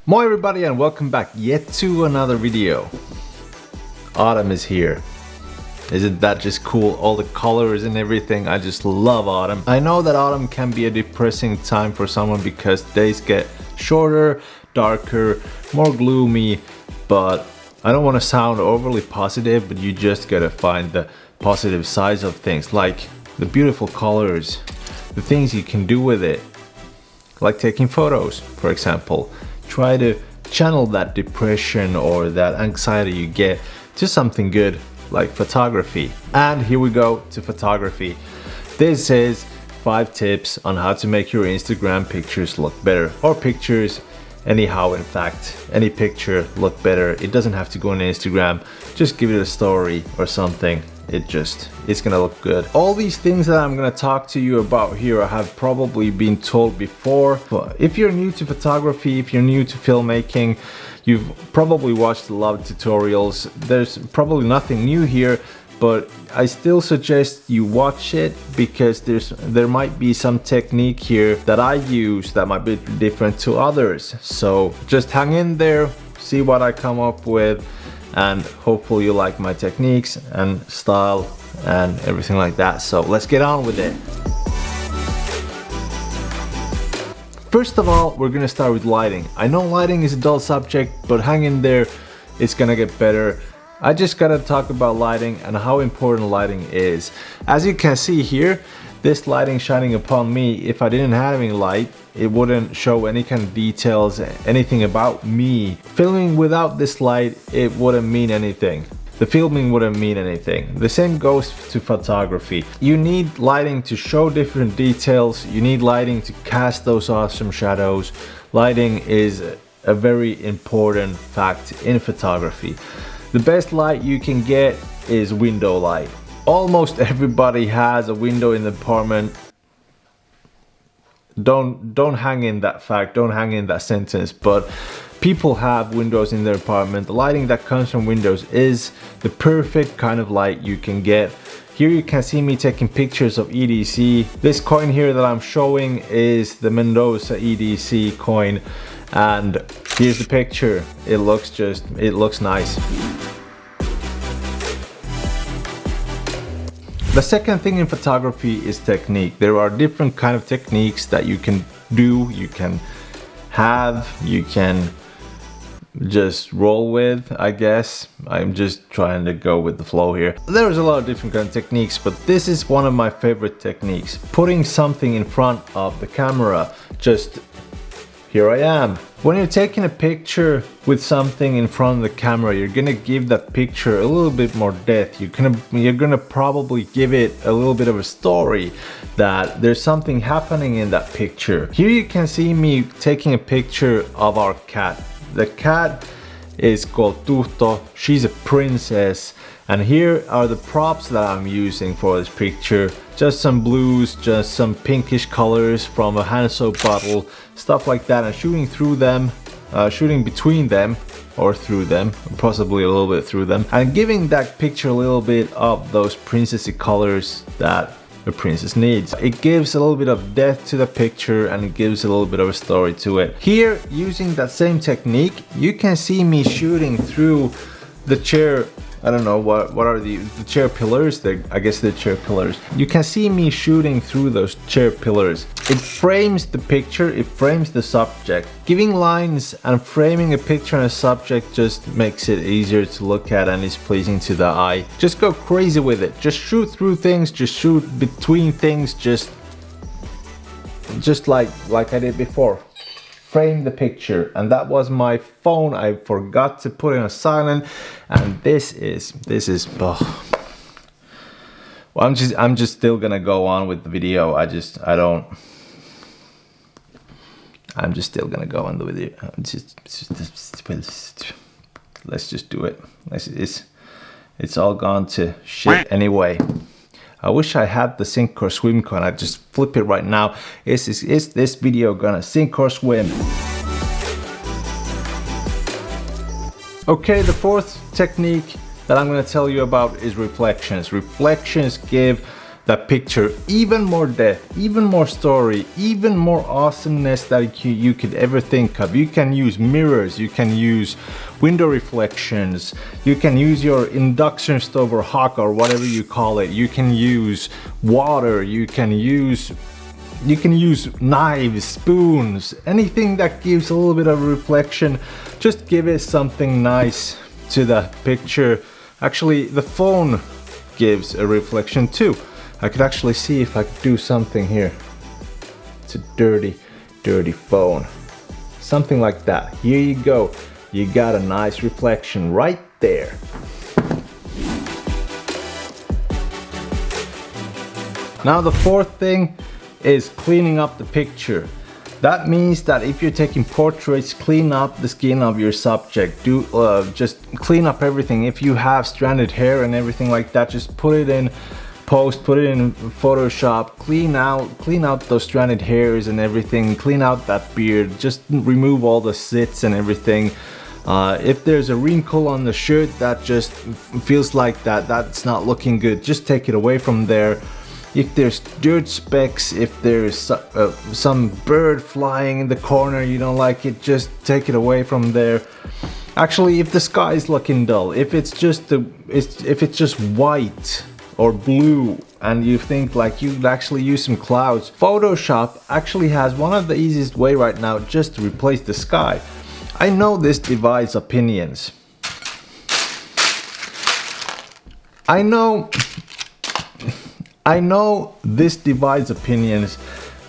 Moi everybody and welcome back yet to another video. Autumn is here. Isn't that just cool? All the colors and everything. I just love autumn. I know that autumn can be a depressing time for someone because days get shorter, darker, more gloomy, but I don't want to sound overly positive, but you just gotta find the positive sides of things, like the beautiful colors, the things you can do with it, like taking photos, for example. Try to channel that depression or that anxiety you get to something good like photography. And here we go to photography. This is 5 tips on how to make your Instagram pictures look better, or pictures anyhow. In fact, any picture look better. It doesn't have to go on Instagram, just give it a story or something. It's gonna look good. All these things that I'm gonna talk to you about here I have probably been told before, but if you're new to photography, if you're new to filmmaking, you've probably watched a lot of tutorials. There's probably nothing new here, but I still suggest you watch it because there might be some technique here that I use that might be different to others. So just hang in there, see what I come up with, and hopefully you like my techniques and style and everything like that. So let's get on with it. First of all, we're gonna start with lighting. I know lighting is a dull subject, but hang in there, it's gonna get better. I just gotta talk about lighting and how important lighting is. As you can see here, this lighting shining upon me, if I didn't have any light, it wouldn't show any kind of details, anything about me. Filming without this light, it wouldn't mean anything. The filming wouldn't mean anything. The same goes to photography. You need lighting to show different details. You need lighting to cast those awesome shadows. Lighting is a very important fact in photography. The best light you can get is window light. Almost everybody has a window in the apartment. Don't hang in that fact, don't hang in that sentence, but people have windows in their apartment. The lighting that comes from windows is the perfect kind of light you can get. Here you can see me taking pictures of EDC. This coin here that I'm showing is the Mendoza EDC coin, and here's the picture. It looks nice. The second thing in photography is technique. There are different kind of techniques that you can do, you can have, you can just roll with, I guess. I'm just trying to go with the flow here. There's a lot of different kind of techniques, but this is one of my favorite techniques. Putting something in front of the camera. Just here I am. When you're taking a picture with something in front of the camera, you're gonna give that picture a little bit more depth. You're gonna probably give it a little bit of a story, that there's something happening in that picture. Here you can see me taking a picture of our cat. The cat is called Tuto. She's a princess. And here are the props that I'm using for this picture. Just some blues, just some pinkish colors from a hand soap bottle, stuff like that, and shooting through them, shooting between them or through them, possibly a little bit through them, and giving that picture a little bit of those princessy colors that a princess needs. It gives a little bit of depth to the picture and it gives a little bit of a story to it. Here, using that same technique, you can see me shooting through the chair. I don't know what are the chair pillars. I guess they're chair pillars. You can see me shooting through those chair pillars. It frames the picture, it frames the subject. Giving lines and framing a picture and a subject just makes it easier to look at and is pleasing to the eye. Just go crazy with it. Just shoot through things, just shoot between things, just like I did before. Frame the picture. And that was my phone. I forgot to put it on silent, and this is oh. Well, I'm just still gonna go on with the video. I'm just still gonna go on the video. Let's just do it. It's all gone to shit anyway. I wish I had the sink or swim coin. I'd just flip it right now. Is this video gonna sink or swim? Okay, the fourth technique that I'm gonna tell you about is reflections. Reflections give that picture even more depth, even more story, even more awesomeness that you could ever think of. You can use mirrors, you can use window reflections, you can use your induction stove or hock or whatever you call it. You can use water, you can use knives, spoons, anything that gives a little bit of reflection. Just give it something nice to the picture. Actually, the phone gives a reflection too. I could actually see if I could do something here. It's a dirty, dirty phone. Something like that. Here you go. You got a nice reflection right there. Now the fourth thing is cleaning up the picture. That means that if you're taking portraits, clean up the skin of your subject. Just clean up everything. If you have stranded hair and everything like that, just put it in post, put it in Photoshop, clean out those stranded hairs and everything, clean out that beard, just remove all the zits and everything. If there's a wrinkle on the shirt that just feels like that's not looking good, just take it away from there. If there's dirt specks, if there's some bird flying in the corner, you don't like it, just take it away from there. Actually, if the sky is looking dull, if it's just white or blue and you think like you'd actually use some clouds, Photoshop actually has one of the easiest way right now just to replace the sky. I know this divides opinions. I know this divides opinions.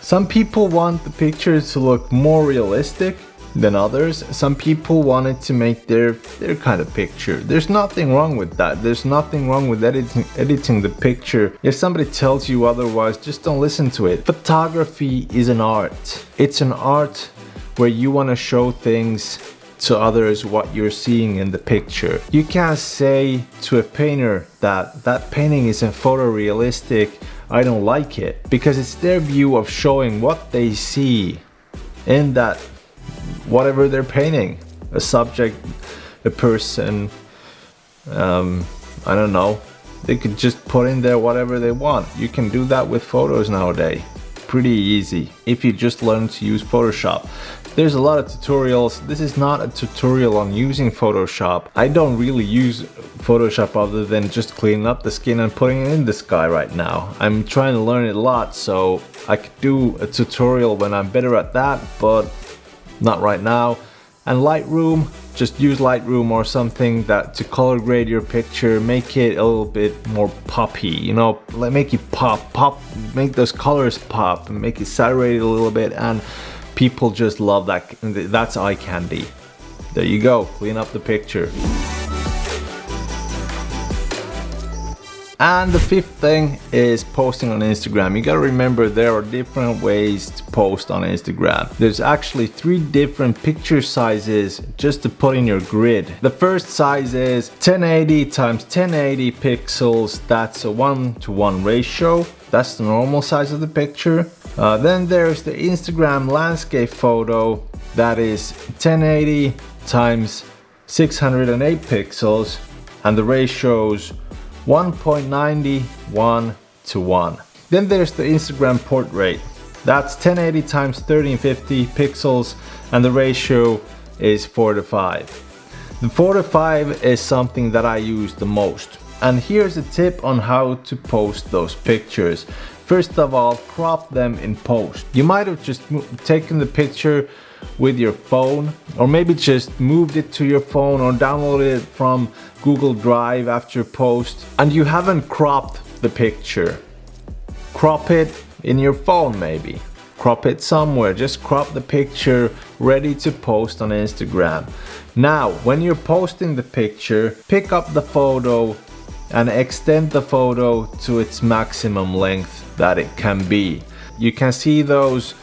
Some people want the pictures to look more realistic than others. Some people want it to make their kind of picture. There's nothing wrong with that. There's nothing wrong with editing the picture. If somebody tells you otherwise, just don't listen to it. Photography is an art. It's an art where you want to show things to others what you're seeing in the picture. You can't say to a painter that painting isn't photorealistic, I don't like it, because it's their view of showing what they see in that whatever they're painting. A subject, a person, I don't know. They could just put in there whatever they want. You can do that with photos nowadays. Pretty easy if you just learn to use Photoshop. There's a lot of tutorials. This is not a tutorial on using Photoshop. I don't really use Photoshop other than just cleaning up the skin and putting it in the sky right now. I'm trying to learn it a lot, so I could do a tutorial when I'm better at that, but not right now. And Lightroom, just use Lightroom or something that to color grade your picture, make it a little bit more poppy, you know, make it pop, make those colors pop, and make it saturated a little bit, and people just love that. That's eye candy. There you go, clean up the picture. And the fifth thing is posting on Instagram. You gotta remember there are different ways to post on Instagram. There's actually 3 different picture sizes just to put in your grid. The first size is 1080 times 1080 pixels. That's a 1:1 ratio. That's the normal size of the picture. Then there's the Instagram landscape photo. That is 1080 times 608 pixels. And the ratio's 1.91:1. Then there's the Instagram portrait. That's 1080 times 1350 pixels and the ratio is 4:5. The 4:5 is something that I use the most. And here's a tip on how to post those pictures. First of all, crop them in post. You might have just taken the picture with your phone, or maybe just moved it to your phone or downloaded it from Google Drive after post, and you haven't cropped the picture. Crop it in your phone maybe. Crop it somewhere, just crop the picture ready to post on Instagram. Now, when you're posting the picture, pick up the photo and extend the photo to its maximum length that it can be. You can see those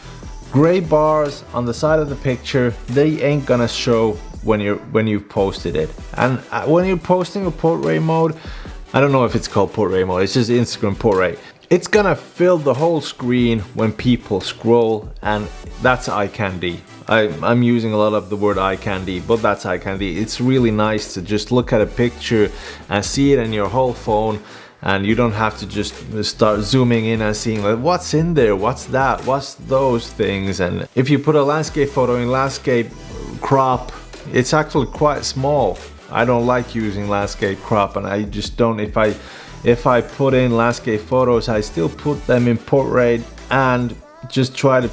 gray bars on the side of the picture. They ain't gonna show when you've posted it. And when you're posting a portrait mode, I don't know if it's called portrait mode, it's just Instagram portrait. It's gonna fill the whole screen when people scroll, and that's eye candy. I'm using a lot of the word eye candy, but that's eye candy. It's really nice to just look at a picture and see it in your whole phone, and you don't have to just start zooming in and seeing like what's in there, what's that, what's those things. And if you put a landscape photo in landscape crop, it's actually quite small. I don't like using landscape crop, and I just don't. If I put in landscape photos, I still put them in portrait and just try to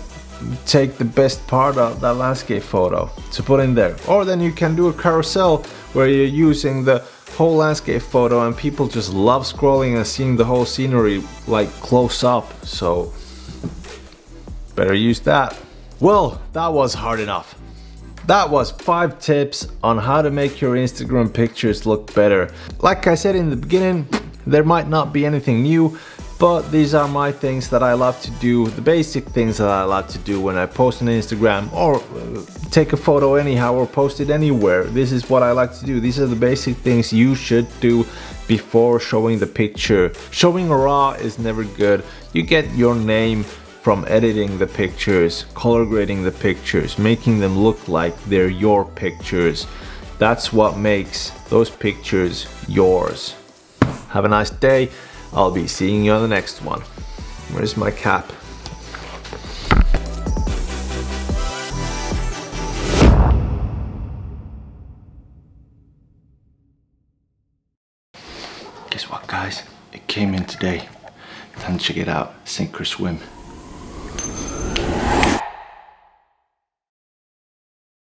take the best part of that landscape photo to put in there. Or then you can do a carousel where you're using the whole landscape photo and people just love scrolling and seeing the whole scenery like close up. So better use that. Well, that was hard enough. That was 5 tips on how to make your Instagram pictures look better. Like I said in the beginning, there might not be anything new, but these are my things that I love to do, the basic things that I love to do when I post on Instagram or take a photo anyhow or post it anywhere. This is what I like to do. These are the basic things you should do before showing the picture. Showing a raw is never good. You get your name from editing the pictures, color grading the pictures, making them look like they're your pictures. That's what makes those pictures yours. Have a nice day. I'll be seeing you on the next one. Where's my cap? Guess what, guys? It came in today. Time to check it out. Sink or swim.